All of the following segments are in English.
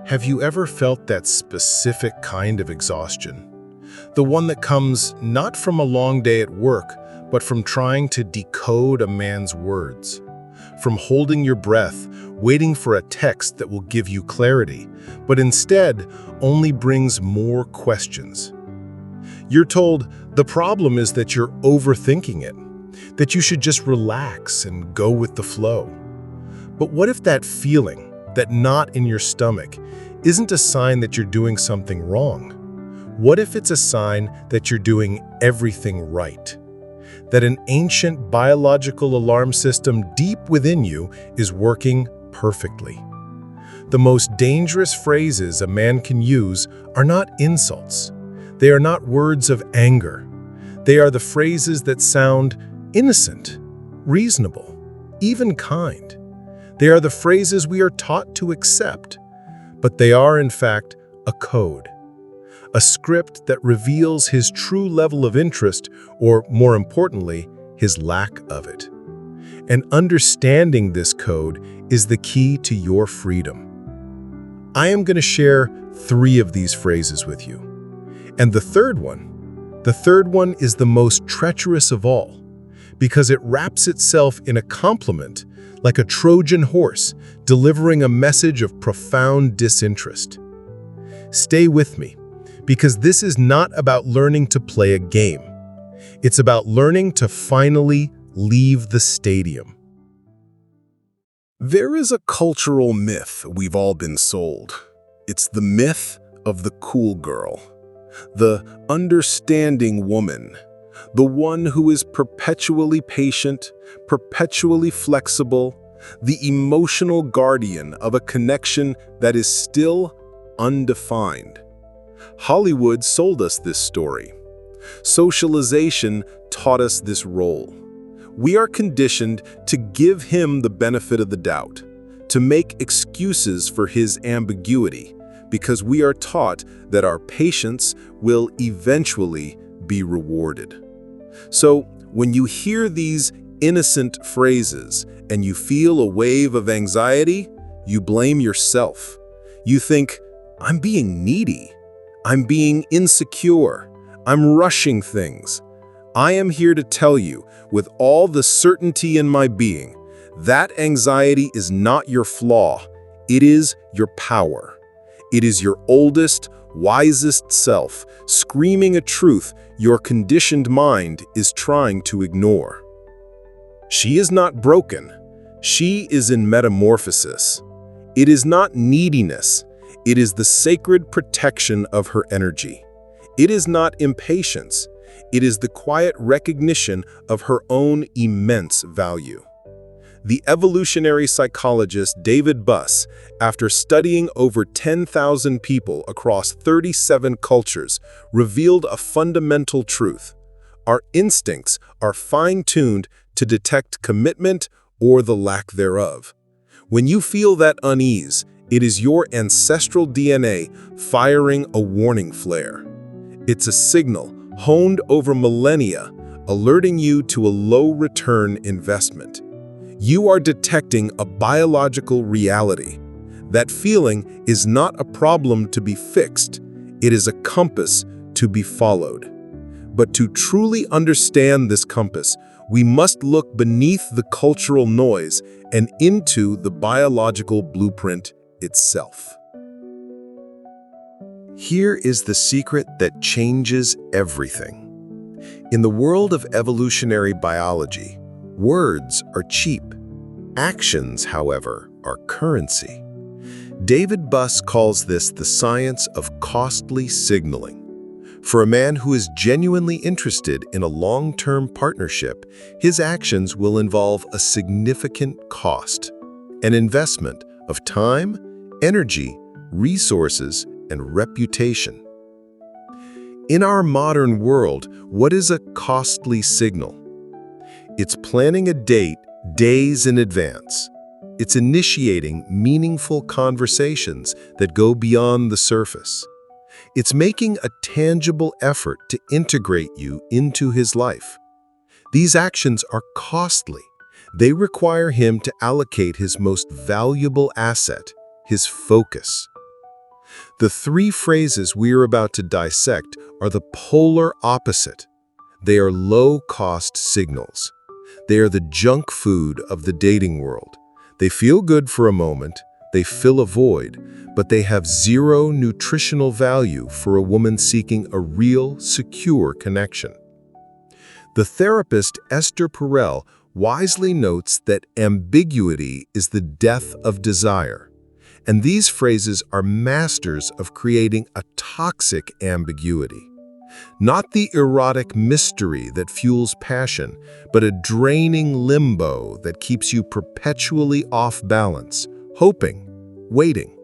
Have you ever felt that specific kind of exhaustion? The one that comes not from a long day at work, but from trying to decode a man's words. From holding your breath, waiting for a text that will give you clarity, but instead only brings more questions. You're told the problem is that you're overthinking it, that you should just relax and go with the flow. But what if that feeling, that knot in your stomach, isn't a sign that you're doing something wrong? What if it's a sign that you're doing everything right? That an ancient biological alarm system deep within you is working perfectly. The most dangerous phrases a man can use are not insults. They are not words of anger. They are the phrases that sound innocent, reasonable, even kind. They are the phrases we are taught to accept, but they are, in fact, a code. A script that reveals his true level of interest, or more importantly, his lack of it. And understanding this code is the key to your freedom. I am going to share 3 of these phrases with you. And the third one is the most treacherous of all, because it wraps itself in a compliment like a Trojan horse delivering a message of profound disinterest. Stay with me, because this is not about learning to play a game. It's about learning to finally leave the stadium. There is a cultural myth we've all been sold. It's the myth of the cool girl, the understanding woman, the one who is perpetually patient, perpetually flexible, the emotional guardian of a connection that is still undefined. Hollywood sold us this story. Socialization taught us this role. We are conditioned to give him the benefit of the doubt, to make excuses for his ambiguity, because we are taught that our patience will eventually be rewarded. So, when you hear these innocent phrases and you feel a wave of anxiety, you blame yourself. You think, I'm being needy. I'm being insecure. I'm rushing things. I am here to tell you, with all the certainty in my being, that anxiety is not your flaw. It is your power. It is your oldest, wisest self, screaming a truth your conditioned mind is trying to ignore. She is not broken. She is in metamorphosis. It is not neediness. It is the sacred protection of her energy. It is not impatience. It is the quiet recognition of her own immense value. The evolutionary psychologist David Buss, after studying over 10,000 people across 37 cultures, revealed a fundamental truth. Our instincts are fine-tuned to detect commitment or the lack thereof. When you feel that unease, it is your ancestral DNA firing a warning flare. It's a signal honed over millennia, alerting you to a low-return investment. You are detecting a biological reality. That feeling is not a problem to be fixed. It is a compass to be followed. But to truly understand this compass, we must look beneath the cultural noise and into the biological blueprint itself. Here is the secret that changes everything. In the world of evolutionary biology, words are cheap. Actions, however, are currency. David Buss calls this the science of costly signaling. For a man who is genuinely interested in a long-term partnership, his actions will involve a significant cost, an investment of time, energy, resources, and reputation. In our modern world, what is a costly signal? It's planning a date days in advance. It's initiating meaningful conversations that go beyond the surface. It's making a tangible effort to integrate you into his life. These actions are costly. They require him to allocate his most valuable asset, his focus. The three phrases we are about to dissect are the polar opposite. They are low-cost signals. They are the junk food of the dating world. They feel good for a moment, they fill a void, but they have zero nutritional value for a woman seeking a real, secure connection. The therapist Esther Perel wisely notes that ambiguity is the death of desire. And these phrases are masters of creating a toxic ambiguity. Not the erotic mystery that fuels passion, but a draining limbo that keeps you perpetually off balance, hoping, waiting.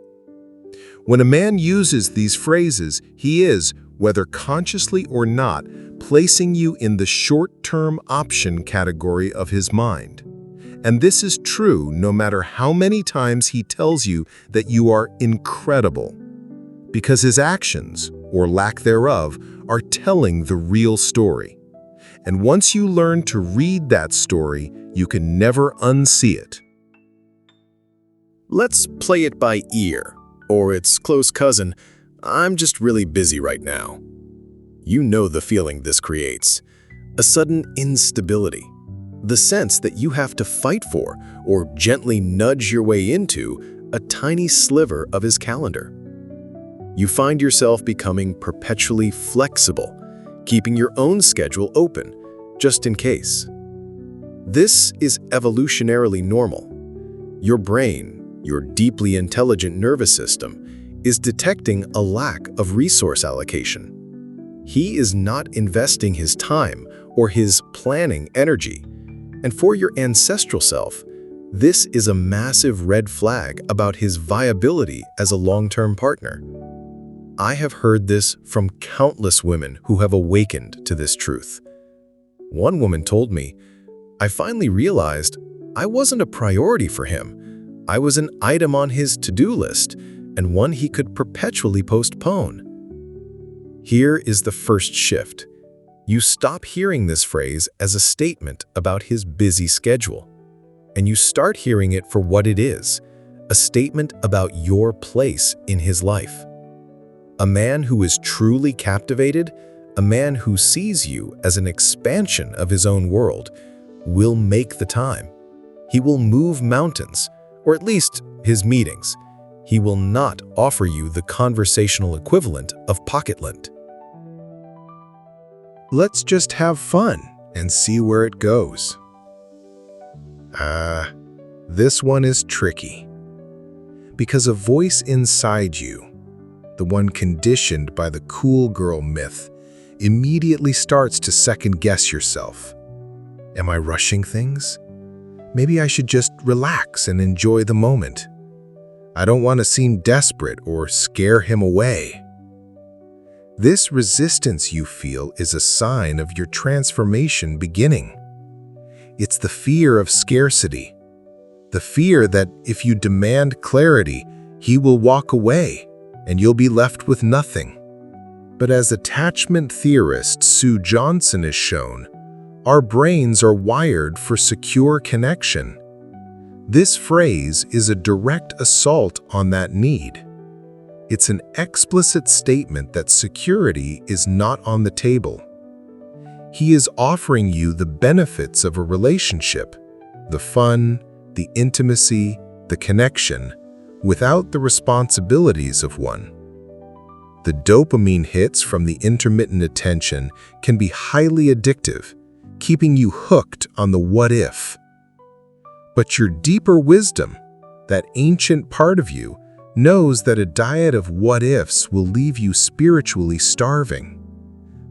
When a man uses these phrases, he is, whether consciously or not, placing you in the short-term option category of his mind. And this is true no matter how many times he tells you that you are incredible, because his actions, or lack thereof, are telling the real story. And once you learn to read that story, you can never unsee it. Let's play it by ear, or its close cousin, I'm just really busy right now. You know the feeling this creates. A sudden instability. The sense that you have to fight for, or gently nudge your way into, a tiny sliver of his calendar. You find yourself becoming perpetually flexible, keeping your own schedule open, just in case. This is evolutionarily normal. Your brain, your deeply intelligent nervous system, is detecting a lack of resource allocation. He is not investing his time or his planning energy. And for your ancestral self, this is a massive red flag about his viability as a long-term partner. I have heard this from countless women who have awakened to this truth. One woman told me, "I finally realized I wasn't a priority for him. I was an item on his to-do list and one he could perpetually postpone." Here is the first shift. You stop hearing this phrase as a statement about his busy schedule, and you start hearing it for what it is, a statement about your place in his life. A man who is truly captivated, a man who sees you as an expansion of his own world, will make the time. He will move mountains, or at least his meetings. He will not offer you the conversational equivalent of pocket lint. Let's just have fun and see where it goes. This one is tricky. Because a voice inside you, the one conditioned by the cool girl myth, immediately starts to second-guess yourself. Am I rushing things? Maybe I should just relax and enjoy the moment. I don't want to seem desperate or scare him away. This resistance you feel is a sign of your transformation beginning. It's the fear of scarcity, the fear that if you demand clarity, he will walk away and you'll be left with nothing. But as attachment theorist Sue Johnson has shown, our brains are wired for secure connection. This phrase is a direct assault on that need. It's an explicit statement that security is not on the table. He is offering you the benefits of a relationship, the fun, the intimacy, the connection, without the responsibilities of one. The dopamine hits from the intermittent attention can be highly addictive, keeping you hooked on the what if. But your deeper wisdom, that ancient part of you, knows that a diet of what-ifs will leave you spiritually starving.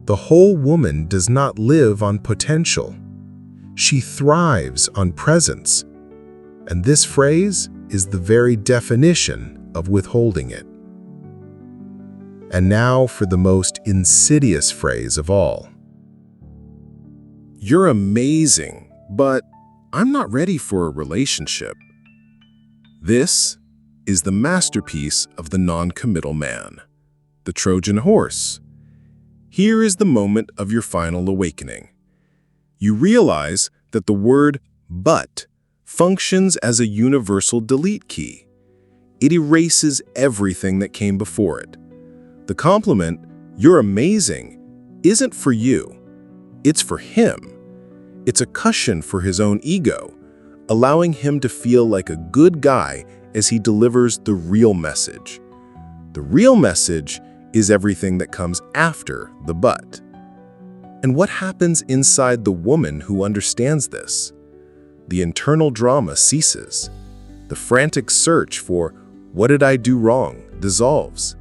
The whole woman does not live on potential. She thrives on presence. And this phrase is the very definition of withholding it. And now for the most insidious phrase of all. You're amazing, but I'm not ready for a relationship. This is the masterpiece of the non-committal man, the Trojan horse. Here is the moment of your final awakening. You realize that the word "but" functions as a universal delete key. It erases everything that came before it. The compliment, "You're amazing," isn't for you. It's for him. It's a cushion for his own ego, allowing him to feel like a good guy as he delivers the real message. The real message is everything that comes after the but. And what happens inside the woman who understands this? The internal drama ceases. The frantic search for "what did I do wrong?" dissolves.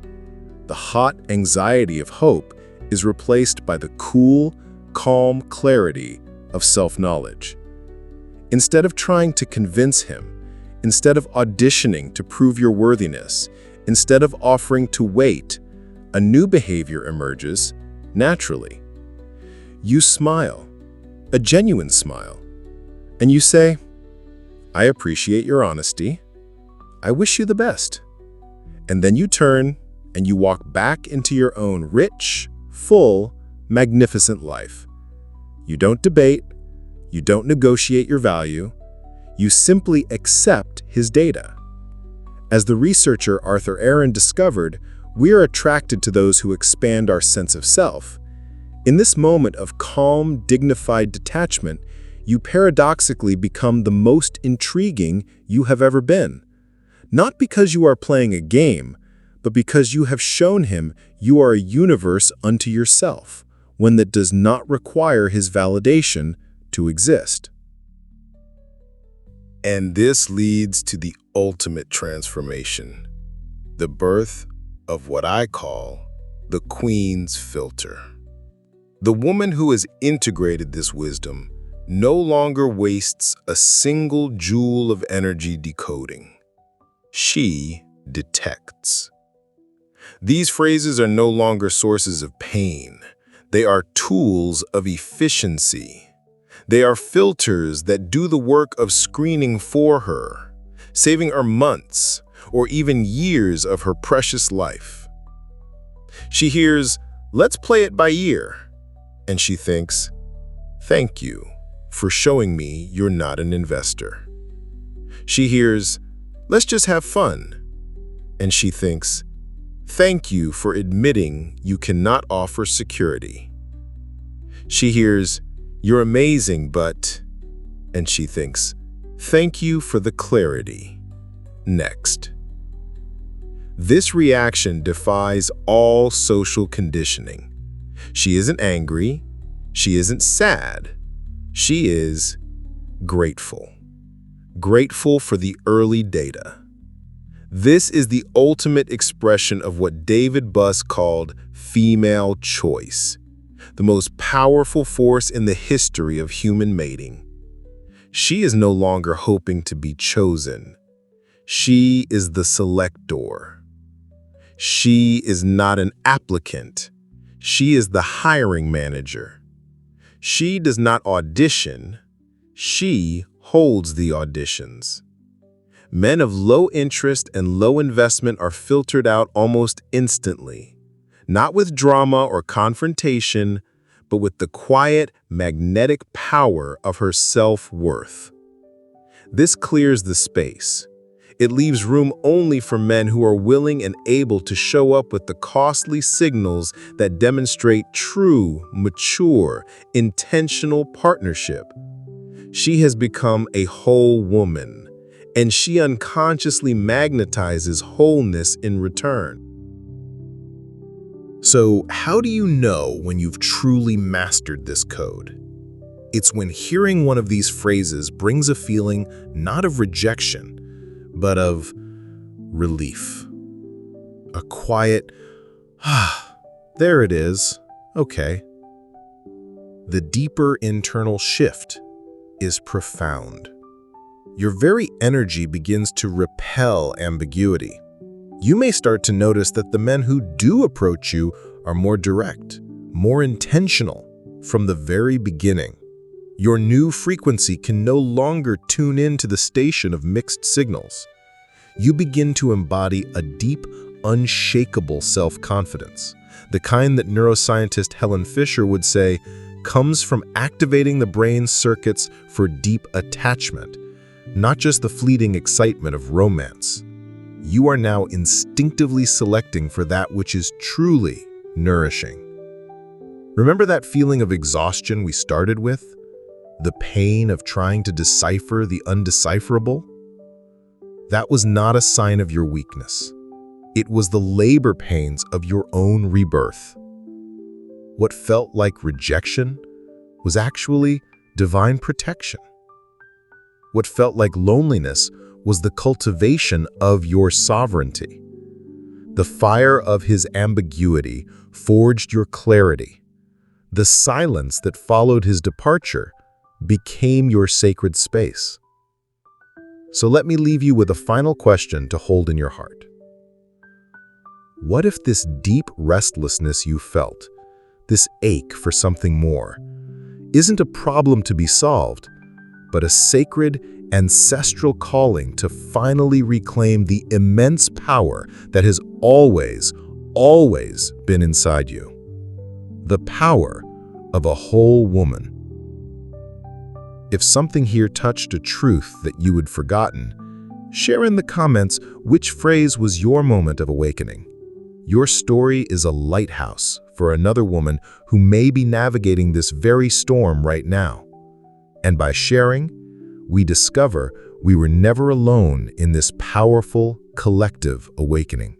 The hot anxiety of hope is replaced by the cool, calm clarity of self-knowledge. Instead of trying to convince him, instead of auditioning to prove your worthiness, instead of offering to wait, a new behavior emerges naturally. You smile, a genuine smile, and you say, "I appreciate your honesty. I wish you the best." And then you turn and you walk back into your own rich, full, magnificent life. You don't debate, you don't negotiate your value, you simply accept his data. As the researcher Arthur Aaron discovered, we are attracted to those who expand our sense of self. In this moment of calm, dignified detachment, you paradoxically become the most intriguing you have ever been. Not because you are playing a game, but because you have shown him you are a universe unto yourself, one that does not require his validation to exist. And this leads to the ultimate transformation, the birth of what I call the Queen's filter. The woman who has integrated this wisdom no longer wastes a single joule of energy decoding. She detects. These phrases are no longer sources of pain. They are tools of efficiency. They are filters that do the work of screening for her, saving her months or even years of her precious life. She hears, "Let's play it by ear," and she thinks, "Thank you for showing me you're not an investor." She hears, "Let's just have fun," and she thinks, "Thank you for admitting you cannot offer security." She hears, "You're amazing, but," and she thinks, "Thank you for the clarity." Next. This reaction defies all social conditioning. She isn't angry. She isn't sad. She is grateful. Grateful for the early data. This is the ultimate expression of what David Buss called female choice, the most powerful force in the history of human mating. She is no longer hoping to be chosen. She is the selector. She is not an applicant. She is the hiring manager. She does not audition. She holds the auditions. Men of low interest and low investment are filtered out almost instantly, not with drama or confrontation, but with the quiet, magnetic power of her self-worth. This clears the space. It leaves room only for men who are willing and able to show up with the costly signals that demonstrate true, mature, intentional partnership. She has become a whole woman, and she unconsciously magnetizes wholeness in return. So, how do you know when you've truly mastered this code? It's when hearing one of these phrases brings a feeling not of rejection, but of relief. A quiet, there it is, okay. The deeper internal shift is profound. Your very energy begins to repel ambiguity. You may start to notice that the men who do approach you are more direct, more intentional from the very beginning. Your new frequency can no longer tune into the station of mixed signals. You begin to embody a deep, unshakable self-confidence, the kind that neuroscientist Helen Fisher would say comes from activating the brain's circuits for deep attachment, not just the fleeting excitement of romance. You are now instinctively selecting for that which is truly nourishing. Remember that feeling of exhaustion we started with? The pain of trying to decipher the undecipherable? That was not a sign of your weakness. It was the labor pains of your own rebirth. What felt like rejection was actually divine protection. What felt like loneliness was the cultivation of your sovereignty. The fire of his ambiguity forged your clarity. The silence that followed his departure became your sacred space. So let me leave you with a final question to hold in your heart. What if this deep restlessness you felt, this ache for something more, isn't a problem to be solved, but a sacred, ancestral calling to finally reclaim the immense power that has always been inside you? The power of a whole woman. If something here touched a truth that you had forgotten, share in the comments which phrase was your moment of awakening. Your story is a lighthouse for another woman who may be navigating this very storm right now. And by sharing, we discover we were never alone in this powerful, collective awakening.